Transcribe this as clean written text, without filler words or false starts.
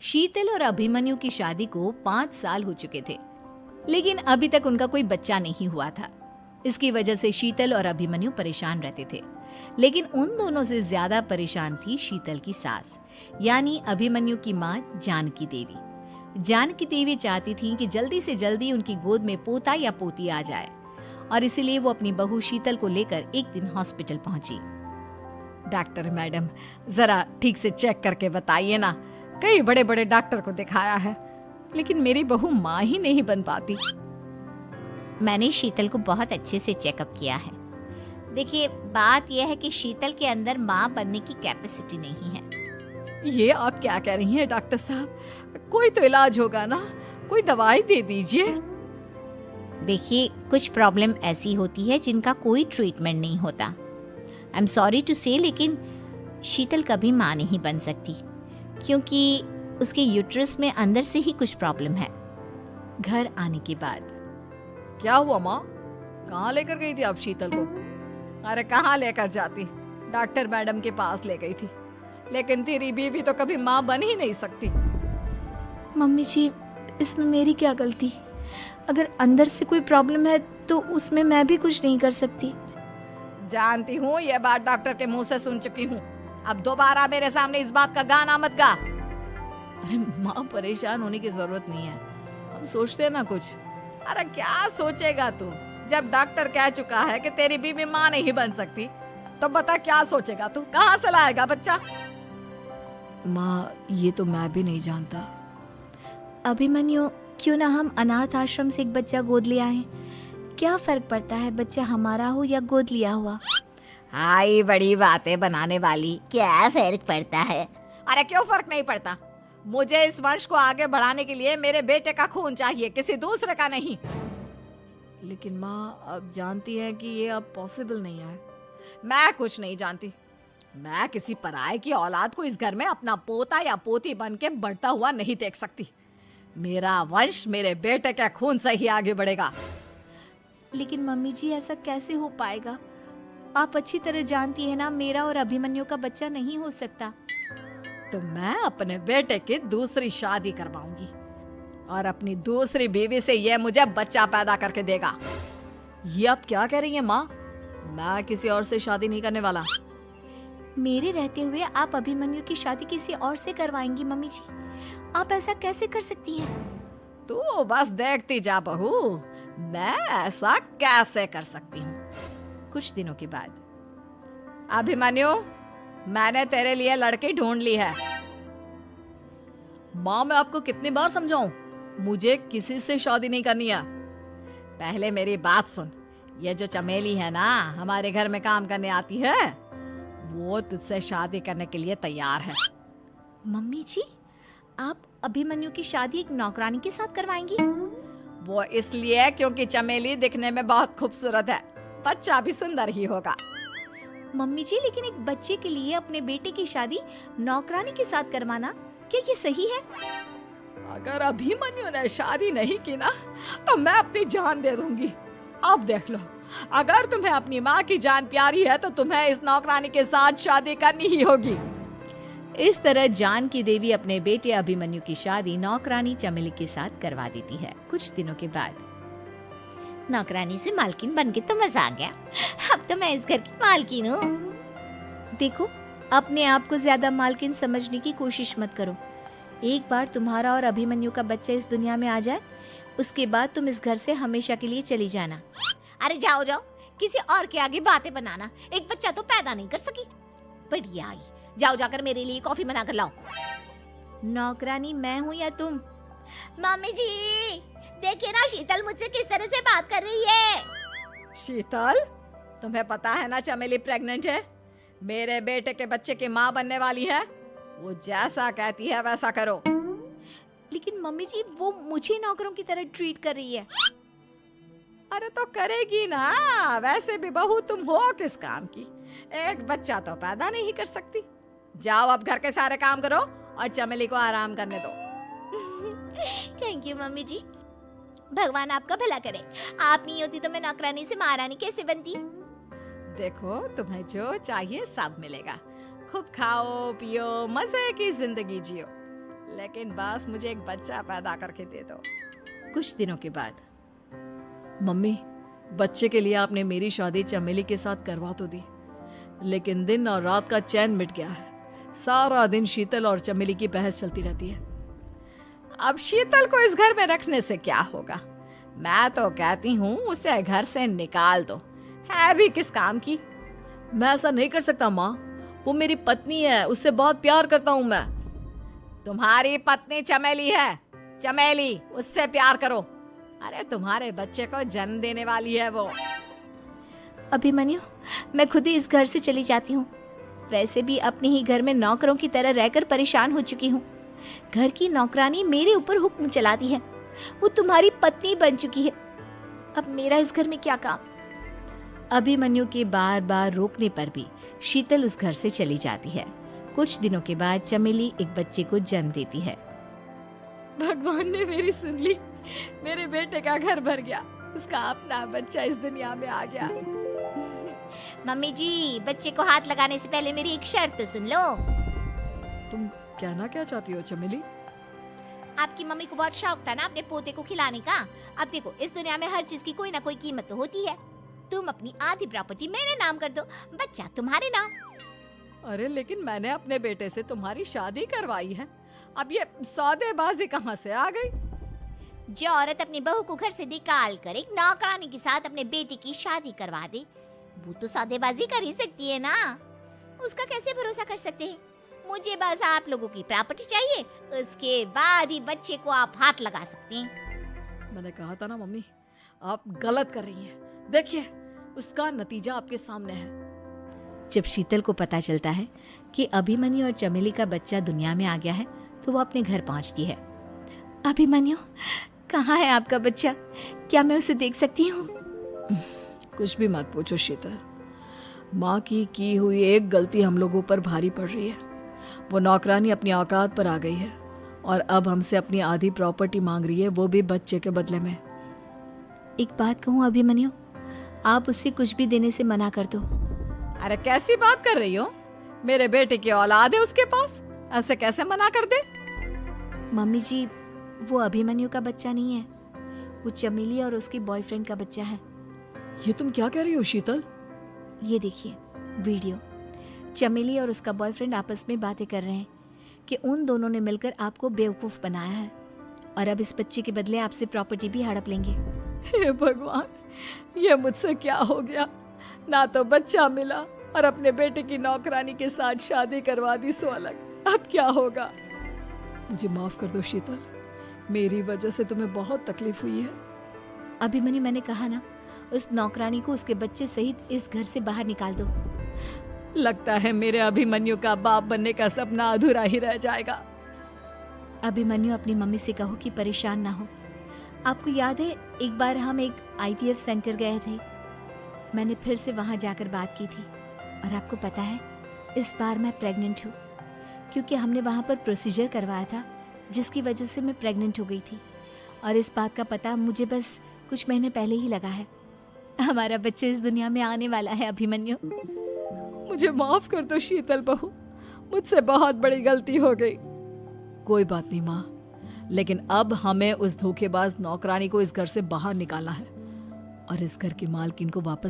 शीतल और अभिमन्यु की शादी को 5 साल हो चुके थे, लेकिन अभी तक उनका कोई बच्चा नहीं हुआ था। इसकी वजह से शीतल और अभिमन्यु परेशान रहते थे, लेकिन उन दोनों से ज्यादा परेशान थी शीतल की सास, यानी अभिमन्यु की माँ जानकी देवी। जानकी देवी चाहती थी कि जल्दी से जल्दी उनकी गोद में पोता या पोती आ जाए, और इसीलिए वो अपनी बहू शीतल को लेकर एक दिन हॉस्पिटल पहुंची। डॉक्टर मैडम, जरा ठीक से चेक करके बताइए ना। कई बड़े बड़े डॉक्टर को दिखाया है, लेकिन मेरी बहू माँ ही नहीं बन पाती। मैंने शीतल को बहुत अच्छे से चेकअप किया है। देखिए, बात यह है कि शीतल के अंदर माँ बनने की कैपेसिटी नहीं है। ये आप क्या कह रही हैं डॉक्टर साहब? कोई तो इलाज होगा ना, कोई दवाई दे दीजिए। देखिए, कुछ प्रॉब्लम ऐसी होती है जिनका कोई ट्रीटमेंट नहीं होता। आई एम सॉरी टू से, लेकिन शीतल कभी माँ नहीं बन सकती, क्योंकि उसके यूट्रस में अंदर से ही कुछ प्रॉब्लम है। घर आने के बाद क्या हुआ माँ? कहाँ लेकर गई थी आप शीतल को? अरे कहाँ लेकर जाती, डॉक्टर मैडम के पास ले गई थी, लेकिन तेरी बीवी तो कभी माँ बन ही नहीं सकती। मम्मी जी, इसमें मेरी क्या गलती? अगर अंदर से कोई प्रॉब्लम है तो उसमें मैं भी कुछ नहीं कर सकती। जानती हूँ, ये बात डॉक्टर के मुंह से सुन चुकी हूँ। अब दोबारा मेरे सामने इस बात का गाना मत गा। अरे माँ, परेशान होने की जरूरत नहीं है, हम सोचते हैं ना कुछ। अरे क्या सोचेगा तू? जब डॉक्टर कह चुका है कि तेरी बीवी माँ नहीं बन सकती, तो बता क्या सोचेगा तू? कहाँ से लाएगा बच्चा? माँ, ये तो मैं भी नहीं जानता। अभिमन्यु, क्यों ना हम अनाथ आश्रम से एक बच्चा गोद ले आए? क्या फर्क पड़ता है बच्चा हमारा हो या गोद लिया हुआ? हाय, बड़ी बातें बनाने वाली। क्या फर्क पड़ता है? अरे क्यों फर्क नहीं पड़ता? मुझे इस वंश को आगे बढ़ाने के लिए मेरे बेटे का खून चाहिए, किसी दूसरे का नहीं। लेकिन माँ, आप जानती हैं कि ये अब पॉसिबल नहीं है। मैं कुछ नहीं जानती। मैं किसी पराये की औलाद को इस घर में अपना पोता या पोती बन के बढ़ता हुआ नहीं देख सकती। मेरा वंश मेरे बेटे के खून से ही आगे बढ़ेगा। लेकिन मम्मी जी, ऐसा कैसे हो पाएगा? आप अच्छी तरह जानती है ना, मेरा और अभिमन्यु का बच्चा नहीं हो सकता। तो मैं अपने बेटे की दूसरी शादी करवाऊंगी, और अपनी दूसरी बीवी से ये मुझे बच्चा पैदा करके देगा। ये आप क्या कह रही हैं माँ? मैं किसी और से शादी नहीं करने वाला। मेरे रहते हुए आप अभिमन्यु की शादी किसी और से करवाएंगी? मम्मी जी, आप ऐसा कैसे कर सकती हैं? तू बस देखती जा बहू, मैं ऐसा कैसे कर सकती हूँ। कुछ दिनों के बाद, अभिमन्यु, मैंने तेरे लिए लड़की ढूंढ ली है। माँ, मैं आपको कितनी बार समझाऊं, मुझे किसी से शादी नहीं करनी है। पहले मेरी बात सुन। ये जो चमेली है ना, हमारे घर में काम करने आती है, वो तुझसे शादी करने के लिए तैयार है। मम्मी जी, आप अभिमन्यु की शादी एक नौकरानी के साथ करवाएंगी? वो इसलिए क्योंकि चमेली दिखने में बहुत खूबसूरत है, बच्चा भी सुंदर ही होगा। मम्मी जी, लेकिन एक बच्चे के लिए अपने बेटे की शादी नौकरानी के साथ करवाना, क्या ये सही है? अगर अभिमन्यु ने शादी नहीं की ना, तो मैं अपनी जान दे दूंगी। अब देख लो, अगर तुम्हें अपनी माँ की जान प्यारी है तो तुम्हें इस नौकरानी के साथ शादी करनी ही होगी। इस तरह जानकी देवी अपने बेटे अभिमन्यु की शादी नौकरानी चमेली के साथ करवा देती है। कुछ दिनों के बाद, नौकरानी से मालकिन बन के तो मजा आ गया। अब तो मैं इस घर की मालकिन हूँ। देखो, अपने आप को ज्यादा मालकिन समझने की कोशिश मत करो। एक बार तुम्हारा और अभिमन्यु का बच्चा इस दुनिया में आ जाए, उसके बाद तुम इस घर से हमेशा के लिए चली जाना। अरे जाओ जाओ, किसी और के आगे बातें बनाना। एक बच्चा तो पैदा नहीं कर सकी, बढ़िया आई। जाओ, जाकर मेरे लिए कॉफी बना कर लाओ। नौकरानी मैं हूँ या तुम? मम्मी जी, देखिए ना शीतल मुझसे किस तरह से बात कर रही है। शीतल, तुम्हें पता है ना चमेली प्रेग्नेंट है, मेरे बेटे के बच्चे की माँ बनने वाली है। वो जैसा कहती है वैसा करो। लेकिन मम्मी जी, वो मुझे नौकरों की तरह ट्रीट कर रही है। अरे तो करेगी ना, वैसे भी बहू तुम हो किस काम की? एक बच्चा तो पैदा नहीं कर सकती। जाओ, अब घर के सारे काम करो और चमेली को आराम करने दो। थैंक यू मम्मी जी, भगवान आपका भला करे। आप नहीं होती तो मैं नौकरानी से महारानी कैसे बनती? देखो, तुम्हें जो चाहिए सब मिलेगा। खूब खाओ पियो, मजे की जिंदगी जियो। लेकिन बस मुझे एक बच्चा पैदा करके दे दो। कुछ दिनों के बाद, मम्मी, बच्चे के लिए आपने मेरी शादी चमेली के साथ करवा तो दी, लेकिन दिन और रात का चैन मिट गया है। सारा दिन शीतल और चमेली की बहस चलती रहती है। अब शीतल को इस घर में रखने से क्या होगा? मैं तो कहती हूँ उसे घर से निकाल दो, है भी किस काम की। मैं ऐसा नहीं कर सकता माँ, वो मेरी पत्नी है, उससे बहुत प्यार करता हूँ मैं। तुम्हारी पत्नी चमेली है, चमेली, उससे प्यार करो। अरे तुम्हारे बच्चे को जन्म देने वाली है वो। अभिमन्यु, मैं खुद ही इस घर से चली जाती हूँ। वैसे भी अपने ही घर में नौकरों की तरह रहकर परेशान हो चुकी हूँ। घर की नौकरानी मेरे ऊपर हुक्म चलाती है, वो तुम्हारी पत्नी बन चुकी है। अब मेरा इस घर में क्या काम? अभिमन्यु के बार बार रोकने पर भी शीतल उस घर से चली जाती है। कुछ दिनों के बाद चमेली एक बच्चे को जन्म देती है। भगवान ने मेरी सुन ली, मेरे बेटे का घर भर गया, उसका अपना बच्चा इस दुनिया में आ गया। मम्मी जी, बच्चे को हाथ लगाने से पहले मेरी एक शर्त तो सुन लो। तुम कहना क्या चाहती हो चमेली? आपकी मम्मी को बहुत शौक था ना अपने पोते को खिलाने का। अब देखो, इस दुनिया में हर चीज की कोई ना कोई कीमत तो होती है। तुम अपनी आधी प्रॉपर्टी मेरे नाम कर दो, बच्चा तुम्हारे नाम। अरे लेकिन मैंने अपने बेटे से तुम्हारी शादी करवाई है, अब ये सौदेबाजी कहाँ से आ गई? जो औरत अपनी बहू को घर से निकाल कर एक नौकरानी के साथ अपने बेटे की शादी करवा दे, वो तो सौदेबाजी कर ही सकती है ना। उसका कैसे भरोसा कर सकते हैं? मुझे बस आप लोगों की प्रॉपर्टी चाहिए, उसके बाद ही बच्चे को आप हाथ लगा सकते हैं। मैंने कहा था ना मम्मी, आप गलत कर रही हैं। देखिए, उसका नतीजा आपके सामने है। जब शीतल को पता चलता है कि अभिमन्यु और चमेली का बच्चा दुनिया में आ गया है, तो वो अपने घर पहुंचती है। अभिमन्यु, कहाँ है आपका बच्चा? क्या मैं उसे देख सकती हूँ? कुछ भी मत पूछो शीतल, माँ की हुई एक गलती हम लोगों पर भारी पड़ रही है। वो नौकरानी अपनी औकात पर आ गई है और अब हमसे अपनी आधी प्रॉपर्टी मांग रही है, वो भी बच्चे के बदले में। एक बात कहूँ अभिमन्यु, आप उससे कुछ भी देने से मना कर दो। अरे कैसी बात कर रही हो? मेरे बेटे की औलाद है उसके पास, ऐसे कैसे मना कर दे? मम्मी जी, वो अभिमन्यु का बच्चा नहीं है, वो चमेली और उसके बॉयफ्रेंड का बच्चा है। ये तुम क्या कह रही हो शीतल? ये देखिए वीडियो, चमेली और उसका बॉयफ्रेंड आपस में बातें कर रहे हैं कि उन दोनों ने मिलकर आपको बेवकूफ बनाया है और अब इस बच्चे के बदले आपसे प्रॉपर्टी भी हड़प लेंगे। हे भगवान, ये मुझसे क्या हो गया? ना तो बच्चा मिला और अपने बेटे की नौकरानी के साथ शादी करवा दी सो अलग। अब क्या होगा? मुझे माफ कर दो शीतल, मेरी वजह से तुम्हें बहुत तकलीफ हुई है। अभिमन्यु, मैंने कहा ना, उस नौकरानी को उसके बच्चे सहित इस घर से बाहर निकाल दो। लगता है मेरे अभिमन्यु का बाप बनने का सपना अधूरा ही रह जाएगा। अभिमन्यु, अपनी मम्मी से कहो कि परेशान ना हो। आपको याद है एक बार हम एक IVF सेंटर गए थे, मैंने फिर से वहां जाकर बात की थी और आपको पता है इस बार मैं प्रेग्नेंट हूँ, क्योंकि हमने वहां पर प्रोसीजर करवाया था जिसकी वजह से मैं प्रेग्नेंट हो गई थी। और इस बात का पता मुझे बस कुछ महीने पहले ही लगा है। हमारा बच्चा इस दुनिया में आने वाला है अभिमन्यु। मुझे माफ कर दो शीतल बहू, मुझसे बहुत बड़ी गलती हो गई। कोई बात नहीं माँ, लेकिन अब हमें उस धोखेबाज नौकरानी को इस घर से बाहर निकालना है और इस घर की मालकिन को वापस